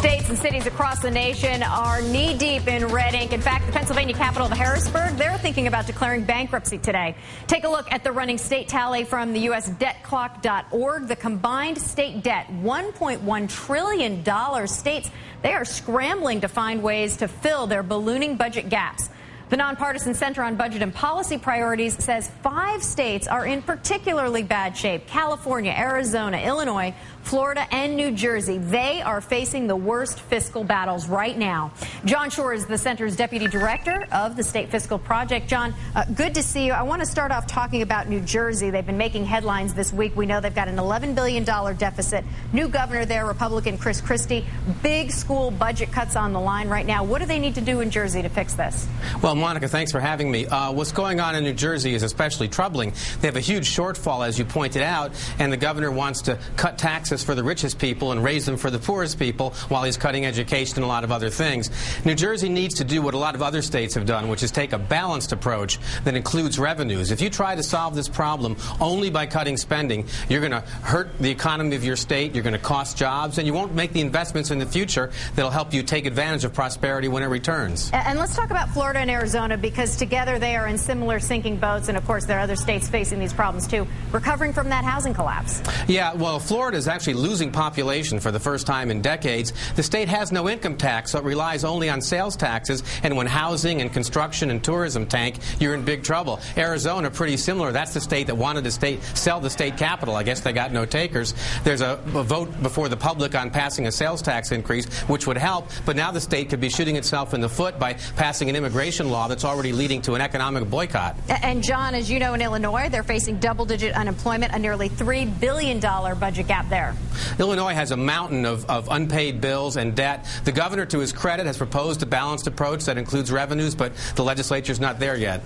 States and cities across the nation are knee-deep in red ink. In fact, the Pennsylvania capital of Harrisburg, they're thinking about declaring bankruptcy today. Take a look at the running state tally from the USDebtClock.org. The combined state debt, $1.1 trillion. States, they are scrambling to find ways to fill their ballooning budget gaps. The nonpartisan Center on Budget and Policy Priorities says 5 states are in particularly bad shape: California, Arizona, Illinois, Florida, and New Jersey. They are facing the worst fiscal battles right now. John Schor is the center's deputy director of the State Fiscal Project. John, good to see you. I want to start off talking about New Jersey. They've been making headlines this week. We know they've got an $11 billion deficit. New governor there, Republican Chris Christie. Big school budget cuts on the line right now. What do they need to do in Jersey to fix this? Well, Monica, thanks for having me. What's going on in New Jersey is especially troubling. They have a huge shortfall, as you pointed out, and the governor wants to cut taxes for the richest people and raise them for the poorest people while he's cutting education and a lot of other things. New Jersey needs to do what a lot of other states have done, which is take a balanced approach that includes revenues. If you try to solve this problem only by cutting spending, you're going to hurt the economy of your state, you're going to cost jobs, and you won't make the investments in the future that'll help you take advantage of prosperity when it returns. And let's talk about Florida and Arizona, because together they are in similar sinking boats, and of course there are other states facing these problems too, recovering from that housing collapse. Yeah, well, Florida is actually losing population for the first time in decades. The state has no income tax, so it relies only on sales taxes, and when housing and construction and tourism tank, you're in big trouble. Arizona, pretty similar. That's the state that wanted to sell the state capital. I guess they got no takers. There's a vote before the public on passing a sales tax increase, which would help, but now the state could be shooting itself in the foot by passing an immigration law that's already leading to an economic boycott. And John, as you know, in Illinois, they're facing double-digit unemployment, a nearly $3 billion budget gap there. Illinois has a mountain of unpaid bills and debt. The governor, to his credit, has proposed a balanced approach that includes revenues, but the legislature's not there yet.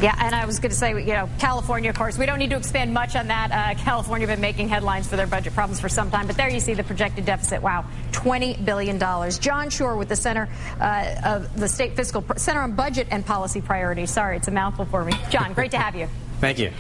Yeah, and I was going to say, you know, California, of course, we don't need to expand much on that. California has been making headlines for their budget problems for some time, but there you see the projected deficit. Wow, $20 billion. John Schor with the Center of the State Fiscal Center on Budget and Policy Priorities. Sorry, it's a mouthful for me. John, great to have you. Thank you.